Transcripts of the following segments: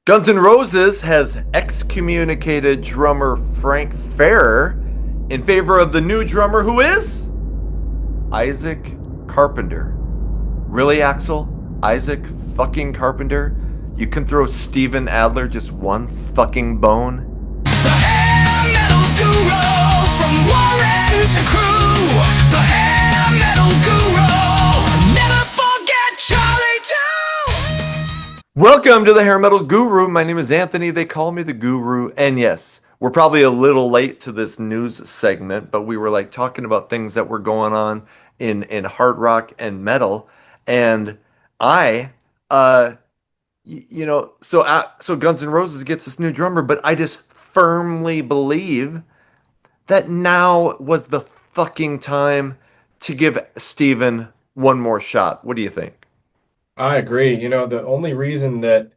Guns N' Roses has excommunicated drummer Frank Ferrer in favor of the new drummer who is Isaac Carpenter. Really, Axel? Isaac fucking Carpenter? You can throw Steven Adler just one fucking bone? The hair metal guru from Warren to Crew. The hair metal guru. Never forget Charlie too. Welcome to the Hair Metal Guru. My name is Anthony. They call me the Guru. And yes, we're probably a little late to this news segment, but we were like talking about things that were going on in hard rock and metal. And I, uh, so Guns N' Roses gets this new drummer, but I just firmly believe that now was the fucking time to give Steven one more shot. What do you think? I agree. The only reason that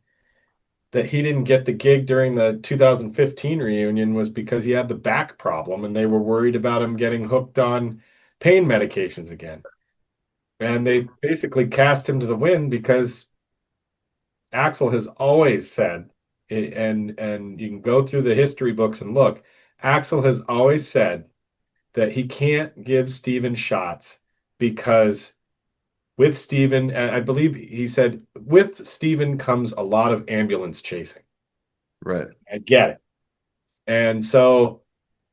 he didn't get the gig during the 2015 reunion was because he had the back problem and they were worried about him getting hooked on pain medications again. And they basically cast him to the wind because Axel has always said, and you can go through the history books and look, Axel has always said that he can't give Steven shots because with Steven, I believe he said, with Steven comes a lot of ambulance chasing. Right. I get it. And so,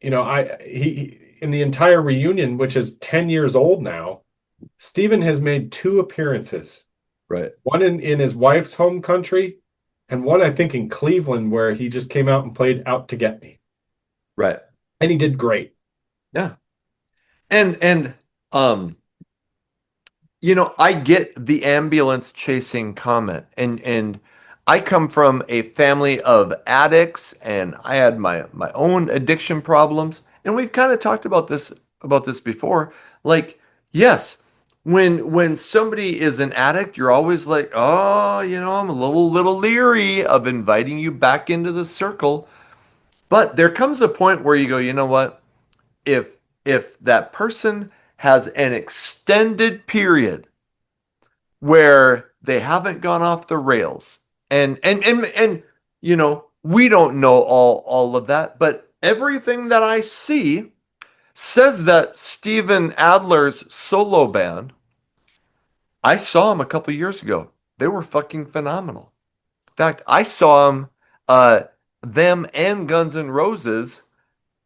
he in the entire reunion, which is 10 years old now, Steven has made two appearances. Right. One in his wife's home country, and one I think in Cleveland, where he just came out and played Out to Get Me. Right. And he did great. Yeah. And I get the ambulance chasing comment, and I come from a family of addicts, and I had my own addiction problems, and we've kind of talked about this before. Like, yes, when somebody is an addict, you're always like, oh, I'm a little leery of inviting you back into the circle. But there comes a point where you go, you know what? If if that person has an extended period where they haven't gone off the rails, and we don't know all of that, but everything that I see says that Steven Adler's solo band, I saw them a couple years ago. They were fucking phenomenal. In fact, I saw them and Guns N' Roses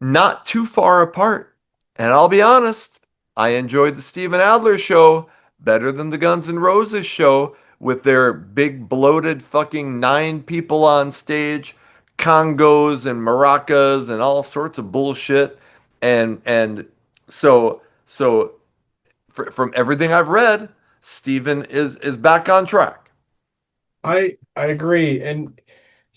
not too far apart. And I'll be honest, I enjoyed the Steven Adler show better than the Guns N' Roses show with their big bloated fucking 9 people on stage, congos and maracas and all sorts of bullshit. And so from everything I've read, Steven is back on track. I agree. And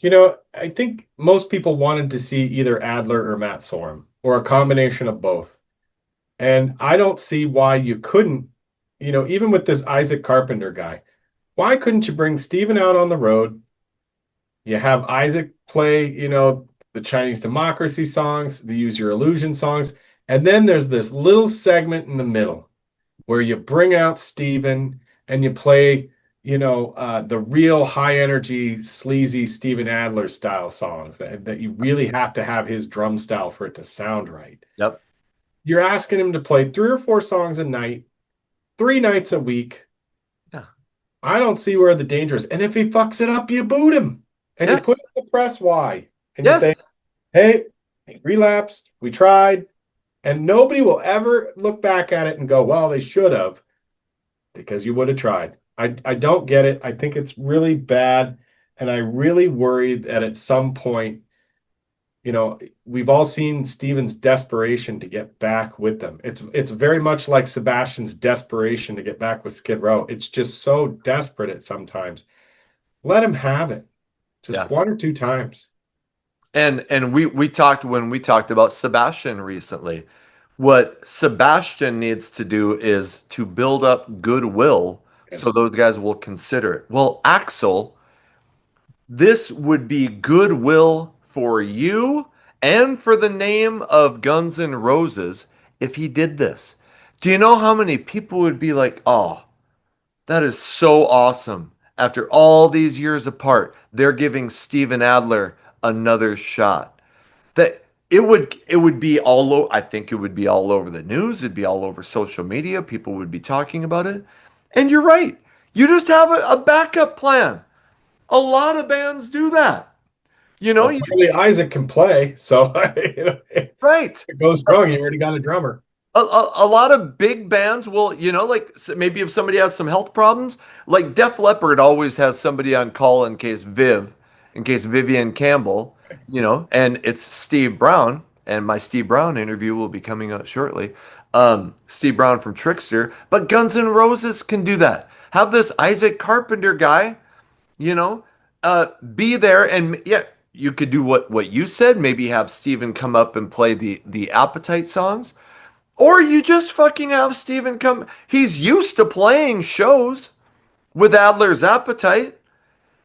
I think most people wanted to see either Adler or Matt Sorum or a combination of both. And I don't see why you couldn't, even with this Isaac Carpenter guy, why couldn't you bring Steven out on the road? You have Isaac play, the Chinese Democracy songs, the Use Your Illusion songs, and then there's this little segment in the middle where you bring out Steven and you play, the real high energy, sleazy Steven Adler style songs that you really have to have his drum style for it to sound right. Yep. You're asking him to play 3 or 4 songs a night, 3 nights a week. Yeah. I don't see where the danger is. And if he fucks it up, you boot him. And Yes. you put in the press why. And Yes. you say, hey, he relapsed. We tried. And nobody will ever look back at it and go, well, they should have, because you would have tried. I don't get it. I think it's really bad. And I really worry that at some point, we've all seen Steven's desperation to get back with them. It's very much like Sebastian's desperation to get back with Skid Row. It's just so desperate at sometimes. Let him have it. Just Yeah. 1 or 2 times. And we talked when we talked about Sebastian recently. What Sebastian needs to do is to build up goodwill so Yes. those guys will consider it. Well, Axel, this would be goodwill for you and for the name of Guns N' Roses if he did this. Do you know how many people would be like, oh, that is so awesome. After all these years apart, they're giving Steven Adler another shot. That it would be I think it would be all over the news, it'd be all over social media, people would be talking about it. And you're right. You just have a backup plan. A lot of bands do that. You know, Well, clearly Isaac can play, so if right. it goes wrong, you already got a drummer. A lot of big bands will, like maybe if somebody has some health problems, like Def Leppard always has somebody on call in case Vivian Campbell, and it's Steve Brown, and my Steve Brown interview will be coming out shortly. Steve Brown from Trickster, but Guns N' Roses can do that. Have this Isaac Carpenter guy, you know, be there, and yeah, you could do what you said. Maybe have Steven come up and play the Appetite songs. Or you just fucking have Steven come. He's used to playing shows with Adler's Appetite.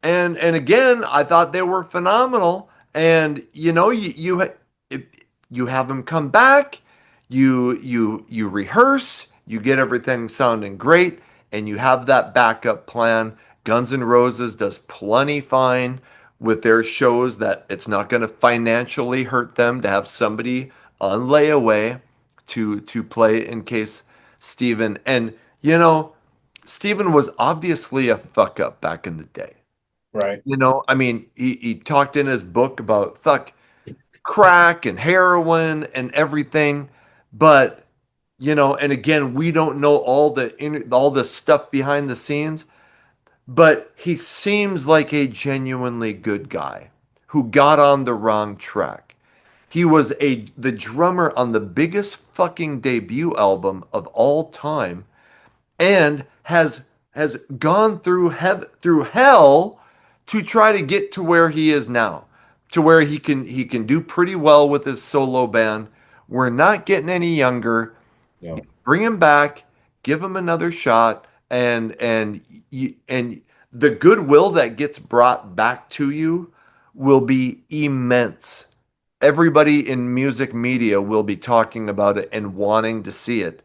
And again, I thought they were phenomenal. And if you have him come back, you rehearse, you get everything sounding great, and you have that backup plan. Guns N' Roses does plenty fine with their shows that it's not going to financially hurt them to have somebody on layaway to play in case Steven and Steven was obviously a fuck up back in the day. Right. I mean, he talked in his book about fuck crack and heroin and everything, but and again, we don't know all the stuff behind the scenes, but he seems like a genuinely good guy who got on the wrong track. He was the drummer on the biggest fucking debut album of all time and has gone through hell to try to get to where he is now, to where he can do pretty well with his solo band. We're not getting any younger. No. Bring him back, give him another shot, and the goodwill that gets brought back to you will be immense. Everybody in music media will be talking about it and wanting to see it.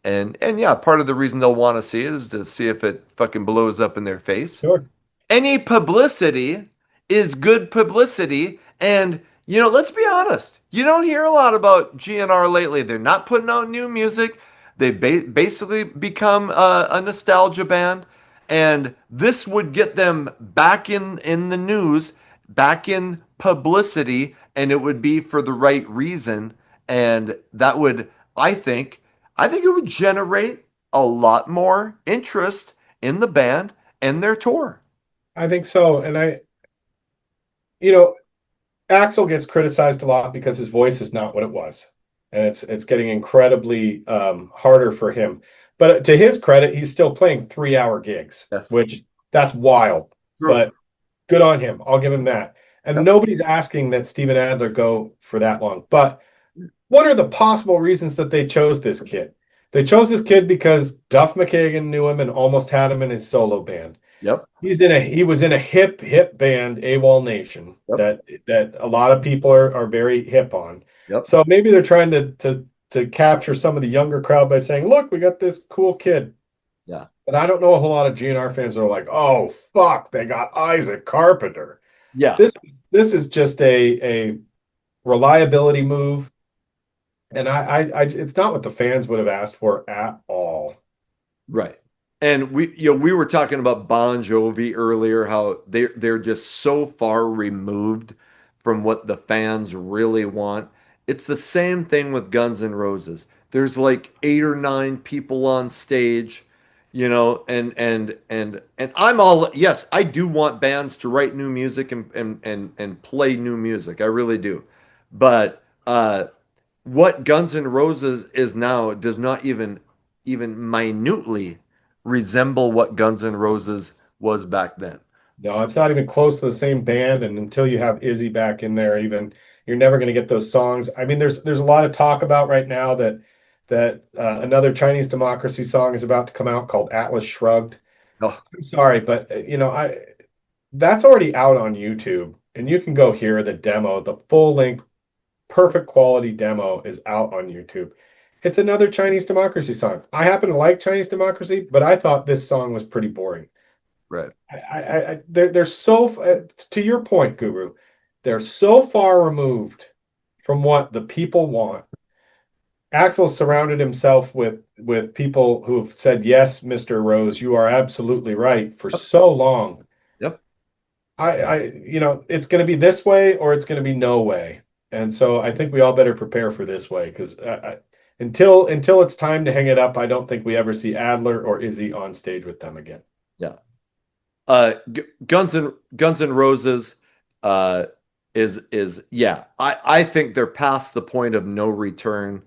And yeah, part of the reason they'll want to see it is to see if it fucking blows up in their face. Sure. Any publicity is good publicity. And, let's be honest. You don't hear a lot about GNR lately. They're not putting out new music. They basically become a nostalgia band. And this would get them back in the news, back in publicity, and it would be for the right reason. And that would, I think it would generate a lot more interest in the band and their tour. I think so. And you know, Axel gets criticized a lot because his voice is not what it was. And it's getting incredibly harder for him. But to his credit, he's still playing 3-hour gigs, Yes. which that's wild. True. But good on him. I'll give him that. And Yep. nobody's asking that Steven Adler go for that long. But what are the possible reasons that they chose this kid? They chose this kid because Duff McKagan knew him and almost had him in his solo band. Yep. He was in a hip band, AWOL Nation, Yep. that a lot of people are very hip on. Yep. So maybe they're trying to capture some of the younger crowd by saying, look, we got this cool kid. Yeah. But I don't know a whole lot of GNR fans that are like, oh fuck, they got Isaac Carpenter. Yeah. This is just a reliability move. And I it's not what the fans would have asked for at all. Right. And we were talking about Bon Jovi earlier, how they're just so far removed from what the fans really want. It's the same thing with Guns N' Roses. There's like 8 or 9 people on stage, and I'm all yes, I do want bands to write new music and play new music. I really do. But what Guns N' Roses is now does not even minutely resemble what Guns N' Roses was back then. No, it's not even close to the same band. And until you have Izzy back in there, even you're never going to get those songs. I mean, there's a lot of talk about right now that another Chinese Democracy song is about to come out called Atlas Shrugged. Oh, I'm sorry, but I that's already out on YouTube, and you can go hear the demo. The full length, perfect quality demo is out on YouTube. It's another Chinese Democracy song. I happen to like Chinese Democracy, but I thought this song was pretty boring. Right. They're so, to your point, Guru, they're so far removed from what the people want. Axel surrounded himself with people who've said, "Yes, Mr. Rose, you are absolutely right," for Yep. so long. Yep. It's going to be this way or it's going to be no way. And so I think we all better prepare for this way because until it's time to hang it up, I don't think we ever see Adler or Izzy on stage with them again. Yeah. Guns and Roses uh is yeah. I think they're past the point of no return.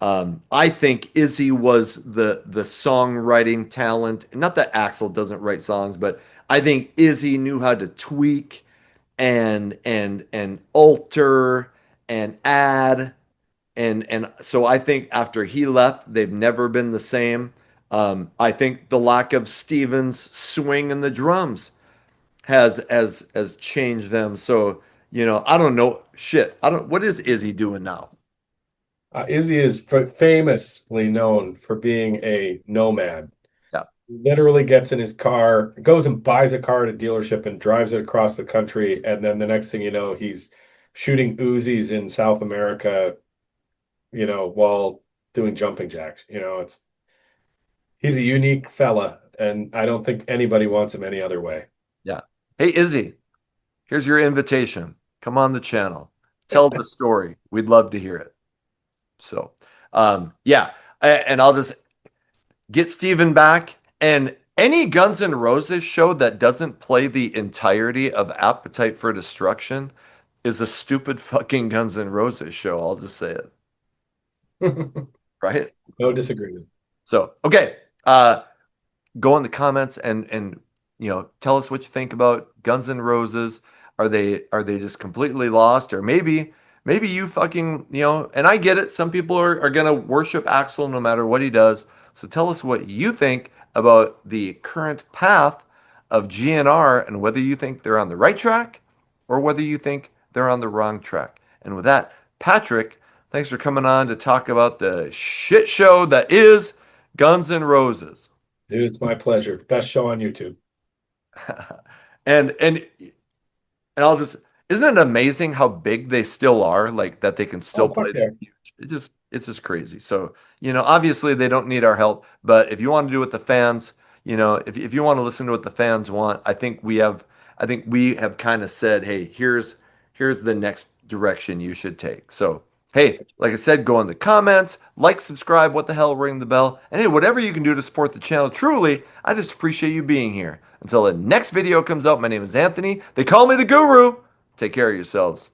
I think Izzy was the songwriting talent. Not that Axel doesn't write songs, but I think Izzy knew how to tweak and alter and add and so I think after he left, they've never been the same. I think the lack of Steven's swing in the drums has changed them. So, I don't know. Shit. I don't what is Izzy doing now? Izzy is famously known for being a nomad. Yeah. He literally gets in his car, goes and buys a car at a dealership and drives it across the country. And then the next thing you know, he's shooting Uzis in South America, while doing jumping jacks. He's a unique fella, and I don't think anybody wants him any other way. Yeah. Hey Izzy, here's your invitation. Come on the channel. Tell the story. We'd love to hear it. So, yeah, and I'll just get Steven back. And any Guns N' Roses show that doesn't play the entirety of Appetite for Destruction is a stupid fucking Guns N' Roses show. I'll just say it, right? No disagreement. So, okay, go in the comments and tell us what you think about Guns N' Roses. Are they just completely lost, or maybe you fucking and I get it. Some people are gonna worship Axel no matter what he does. So tell us what you think about the current path of GNR and whether you think they're on the right track or whether you think they're on the wrong track. And with that, Patrick, thanks for coming on to talk about the shit show that is Guns N' Roses. Dude, it's my pleasure. Best show on YouTube. And I'll just isn't it amazing how big they still are? Like that they can still Oh, play fuck this yeah. huge. It's just crazy. So, obviously they don't need our help, but if you want to do what the fans, if you want to listen to what the fans want, I think we have kind of said, hey, here's the next direction you should take. So, hey, like I said, go in the comments, like, subscribe, what the hell, ring the bell. And hey, whatever you can do to support the channel, truly, I just appreciate you being here. Until the next video comes out, my name is Anthony. They call me the Guru. Take care of yourselves.